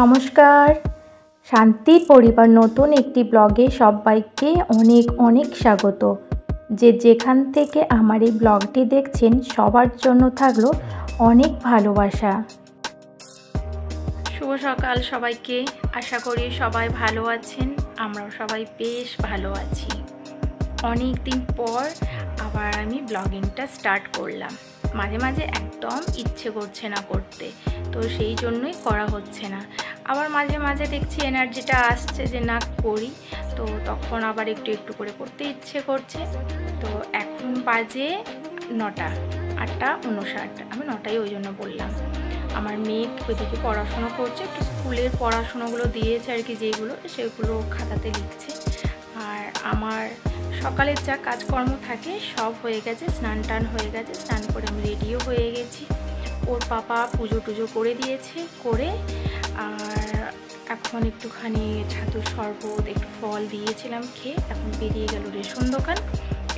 নমস্কার, শান্তির পরিবার নতুন একটি ব্লগে সবাইকে অনেক অনেক স্বাগত। যেখান থেকে আমার এই ব্লগটি দেখছেন সবার জন্য থাকলো অনেক ভালোবাসা। শুভ সকাল সবাইকে, আশা করি সবাই ভালো আছেন। আমরাও সবাই বেশ ভালো আছি। অনেক দিন পর আবার আমি ব্লগিংটা স্টার্ট করলাম। মাঝে মাঝে একদম ইচ্ছে করছে না করতে, তো সেই জন্যই করা হচ্ছে না। আবার মাঝে মাঝে দেখছি এনার্জিটা আসছে যে না করি, তো তখন আবার একটু একটু করে করতে ইচ্ছে করছে। তো এখন বাজে 9টা, 8:59। আমি 9টাই ওই জন্য বললাম। আমার মেয়ে ওইদিকে পড়াশুনো করছে, একটু স্কুলের পড়াশুনোগুলো দিয়েছে আর কি, যেগুলো সেগুলো খাতাতে লিখছে। আর আমার সকালের যা কাজকর্ম থাকে সব হয়ে গেছে, স্নান টান হয়ে গেছে। স্নান করে আমি রেডিও হয়ে গেছি। ওর পাপা পুজো টুজো করে দিয়েছে, করে আর এখন একটুখানি ছাতুর শরবত, একটু ফল দিয়েছিলাম খেয়ে এখন বেরিয়ে গেল রেশন দোকান।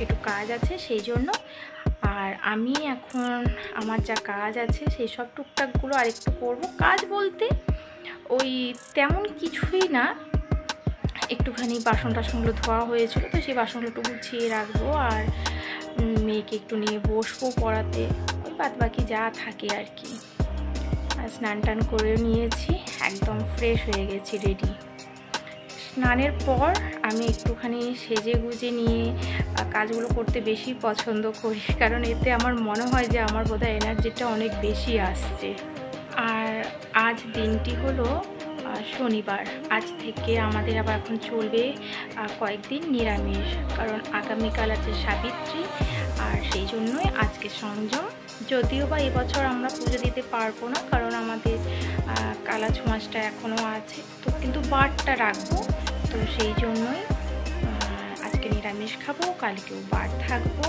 একটু কাজ আছে সেই জন্য। আর আমি এখন আমার যা কাজ আছে সেই সব টুকটাকগুলো আরেকটু করব। কাজ বলতে ওই তেমন কিছুই না, একটুখানি বাসন টাসনগুলো ধোয়া হয়েছিল, তো সেই বাসনগুলো একটু গুছিয়ে রাখবো। আর মেয়েকে একটু নিয়ে বসবো পড়াতে, ওই বাদ বাকি যা থাকে আর কি। আর স্নান টান করে নিয়েছি, একদম ফ্রেশ হয়ে গেছি, রেডি। স্নানের পর আমি একটুখানি সেজে গুজে নিয়ে কাজগুলো করতে বেশি পছন্দ করি, কারণ এতে আমার মনে হয় যে আমার বোধহয় এনার্জিটা অনেক বেশি আসছে। আর আজ দিনটি হলো শনিবার। আজ থেকে আমাদের আবার এখন চলবে কয়েকদিন নিরামিষ, কারণ আগামীকাল আছে সাবিত্রী। আর সেই জন্যই আজকে সংযম। যদিও বা এবছর আমরা পুজো দিতে পারবো না, কারণ আমাদের কালা ছোঁয়াচটা এখনও আছে, তো কিন্তু বারটা রাখবো। তো সেই জন্যই আজকে নিরামিষ খাবো, কালকেও বার থাকবো।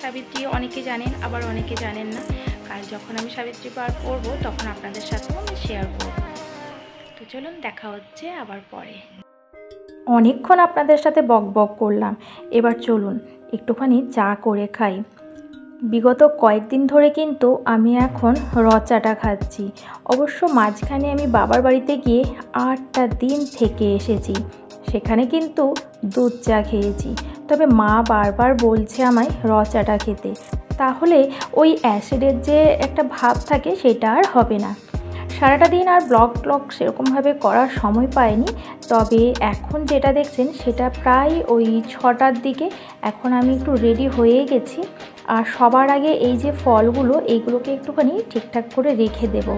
সাবিত্রী অনেকে জানেন, আবার অনেকে জানেন না। কাল যখন আমি সাবিত্রী বার করবো তখন আপনাদের সাথেও আমি শেয়ার করবো। তো চলুন, দেখা হচ্ছে আবার পরে। অনেকক্ষণ আপনাদের সাথে বক বক করলাম, এবার চলুন একটুখানি চা করে খাই। বিগত কয়েকদিন ধরে কিন্তু আমি এখন রচাটা খাচ্ছি। অবশ্য মাঝখানে আমি বাবার বাড়িতে গিয়ে 8টা দিন থেকে এসেছি, সেখানে কিন্তু দুধ চা খেয়েছি। তবে মা বারবার বলছে আমায় রচাটা খেতে, তাহলে ওই অ্যাসিডের যে একটা ভাব থাকে সেটা আর হবে না। সারাটা দিন আর ব্লগ সেরকমভাবে করার সময় পাইনি। তবে এখন যেটা দেখছেন সেটা প্রায় ওই 6টার দিকে। এখন আমি একটু রেডি হয়ে গেছি। আর সবার আগে এই যে ফলগুলো, এইগুলোকে একটুখানি ঠিকঠাক করে রেখে দেব।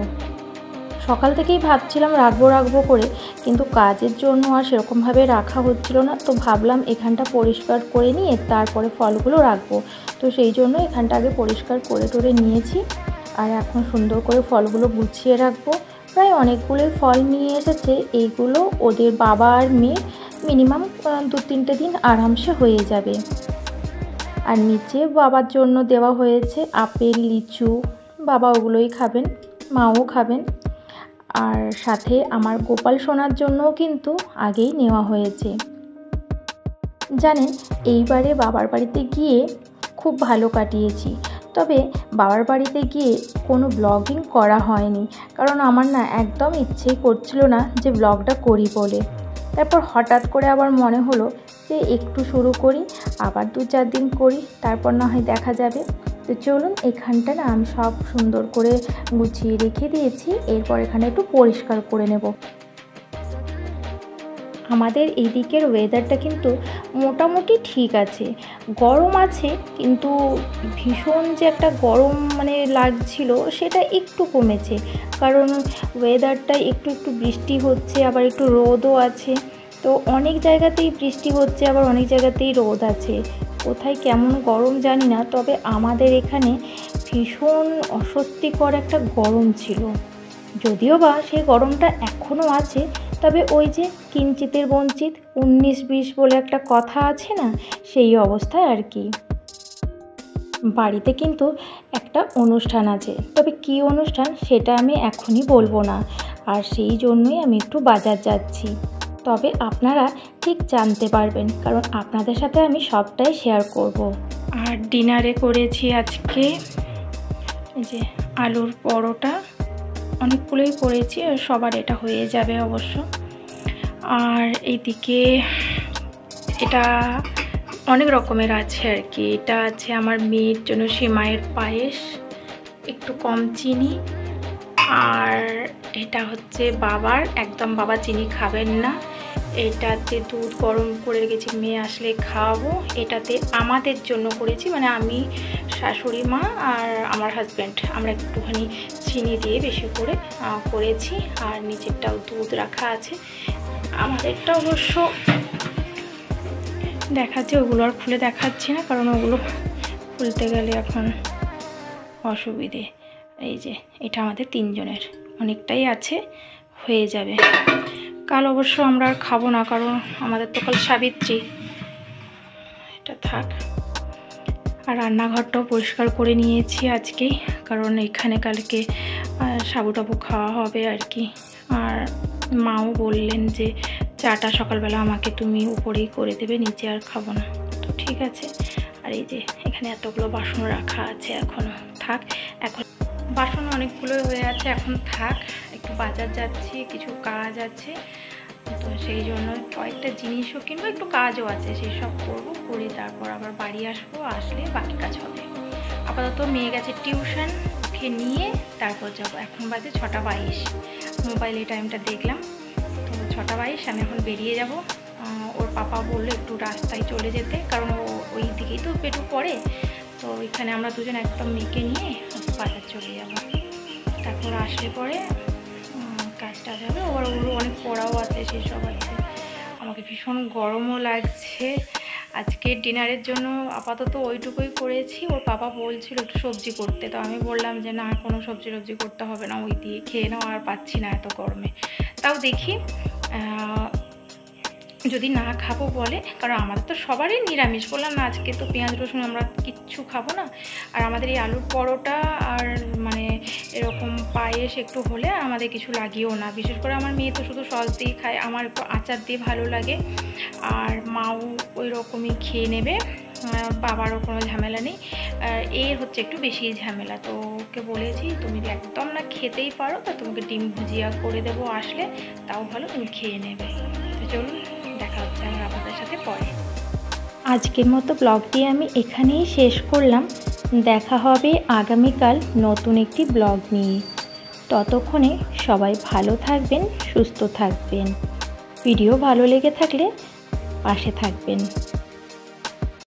সকাল থেকেই ভাবছিলাম রাখবো করে, কিন্তু কাজের জন্য আর সেরকমভাবে রাখা হচ্ছিল না। তো ভাবলাম এখানটা পরিষ্কার করে নিয়ে তারপরে ফলগুলো রাখবো। তো সেই জন্য এখানটা আগে পরিষ্কার করে টরে নিয়েছি। আর এখন সুন্দর করে ফলগুলো গুছিয়ে রাখবো। প্রায় অনেকগুলোই ফল নিয়ে এসেছে। এইগুলো ওদের বাবা আর মেয়ে মিনিমাম 2-3টে দিন আরামসে হয়ে যাবে। আর নিচে বাবার জন্য দেওয়া হয়েছে আপেল, লিচু। বাবা ওগুলোই খাবেন, মাও খাবেন। আর সাথে আমার গোপাল সোনার জন্যও কিন্তু আগেই নেওয়া হয়েছে। জানেন, এইবারে বাবার বাড়িতে গিয়ে খুব ভালো কাটিয়েছি। তবে বাবার বাড়িতে গিয়ে কোনো ব্লগিং করা হয়নি, কারণ আমার না একদম ইচ্ছেই করছিল না যে ব্লগটা করি বলে। তারপর হঠাৎ করে আবার মনে হলো যে একটু শুরু করি, আবার 2-4 দিন করি, তারপর না হয় দেখা যাবে। তো চলুন, এখানটা না আমি সব সুন্দর করে গুছিয়ে রেখে দিয়েছি। এরপর এখানে একটু পরিষ্কার করে নেব। আমাদের এই দিকের ওয়েদারটা কিন্তু মোটামুটি ঠিক আছে। গরম আছে, কিন্তু ভীষণ যে একটা গরম লাগছিল সেটা একটু কমেছে, কারণ ওয়েদারটা একটু একটু বৃষ্টি হচ্ছে, আবার একটু রোদও আছে। তো অনেক জায়গাতেই বৃষ্টি হচ্ছে, আবার অনেক জায়গাতেই রোদ আছে। কোথায় কেমন গরম জানি না, তবে আমাদের এখানে ভীষণ অস্বস্তিকর একটা গরম ছিল। যদিও বা সেই গরমটা এখনও আছে, তবে ওই যে কিঞ্চিতের বঞ্চিত 19-20 বলে একটা কথা আছে না, সেই অবস্থায় আর কি। বাড়িতে কিন্তু একটা অনুষ্ঠান আছে, তবে কী অনুষ্ঠান সেটা আমি এখনই বলবো না। আর সেই জন্যই আমি একটু বাজার যাচ্ছি। তবে আপনারা ঠিক জানতে পারবেন, কারণ আপনাদের সাথে আমি সবটাই শেয়ার করব। আর ডিনারে করেছি আজকে এই যে আলুর পরোটা, অনেকগুলোই করেছি, আর সবার এটা হয়ে যাবে অবশ্য। আর এইদিকে এটা অনেক রকমের আছে আর কি। এটা আছে আমার মেয়ের জন্য সেমাইয়ের পায়েস, একটু কম চিনি। আর এটা হচ্ছে বাবার, একদম বাবা চিনি খাবেন না। এটাতে দুধ গরম করে রেখেছি, মেয়ে আসলে খাওয়াবো। এটাতে আমাদের জন্য করেছি, মানে আমি, শাশুড়ি মা আর আমার হাজব্যান্ড, আমরা একটুখানি চিনি দিয়ে বেশি করে করেছি। আর নিচেরটাও দুধ রাখা আছে। আমাদেরটা অবশ্য দেখাচ্ছে, ওগুলো আর খুলে দেখাচ্ছি না, কারণ ওগুলো খুলতে গেলে এখন অসুবিধে। এই যে এটা আমাদের 3 জনের, অনেকটাই আছে, হয়ে যাবে। কাল অবশ্য আমরা আর খাবো না, কারণ আমাদের তো কাল সাবিত্রী। এটা থাক। আর রান্নাঘরটাও পরিষ্কার করে নিয়েছি আজকেই, কারণ এখানে কালকে সাবু টাবু খাওয়া হবে আর কি। আর মাও বললেন যে চাটা সকালবেলা আমাকে তুমি উপরেই করে দেবে, নিচে আর খাবো না। তো ঠিক আছে। আর এই যে এখানে এতগুলো বাসন রাখা আছে, এখনও থাক। এখন বাসন অনেকগুলো হয়ে আছে, এখন থাক। একটু বাজার যাচ্ছি, কিছু কাজ আছে, তো সেই জন্য কয়েকটা জিনিসও কিনবো, একটু কাজও আছে, সেই সব করবো, করে তারপর আবার বাড়ি আসবো। আসলে বাকি কাজ হবে। আপাতত মেয়ে গেছে টিউশন, ওকে নিয়ে তারপর যাবো। এখন বাজে 6:22, মোবাইলে টাইমটা দেখলাম, তো 6:22। আমি এখন বেরিয়ে যাব। ওর পাপা বললো একটু রাস্তায় চলে যেতে, কারণ ওই দিকেই তো পেটু পড়ে। তো ওইখানে আমরা দুজন একদম মেয়েকে নিয়ে বাজার চলে যাব। তারপর আসলে পরে কাজটা যাবে। ওর অনেক পড়াও আছে, সেসব আছে। আমাকে ভীষণ গরমও লাগছে। আজকে ডিনারের জন্য আপাতত ওইটুকুই করেছি। ওর পাপা বলছিল একটু সবজি করতে, তো আমি বললাম যে না, কোনো সবজি করতে হবে না, ওই দিয়ে খেয়ে নাও, আর পাচ্ছি না এত গরমে। তাও দেখি যদি না খাবো বলে, কারণ আমাদের তো সবারই নিরামিষ। বললাম না, আজকে তো পেঁয়াজ রসুন আমরা কিচ্ছু খাবো না। আর আমাদের এই আলুর পরোটা আর মানে এরকম পায়েস একটু হলে আমাদের কিছু লাগেও না। বিশেষ করে আমার মেয়ে তো শুধু সস দিয়ে খায়, আমার একটু আচার দিয়ে ভালো লাগে। আর মাও ওই রকমই খেয়ে নেবে, বাবারও কোনো ঝামেলা নেই। এর হচ্ছে একটু বেশি ঝামেলা। তো ওকে বলেছি তুমি একদম না খেতেই পারো, তো তোমাকে ডিম ভুজিয়া করে দেবো, আসলে তাও ভালো, তুমি খেয়ে নেবে। তো চলুন, দেখা হচ্ছে আমার আপনাদের সাথে পরে। আজকের মতো ব্লগটি আমি এখানেই শেষ করলাম। দেখা হবে আগামীকাল নতুন একটি ব্লগ নিয়ে। ততক্ষণে সবাই ভালো থাকবেন, সুস্থ থাকবেন। ভিডিও ভালো লেগে থাকলে পাশে থাকবেন।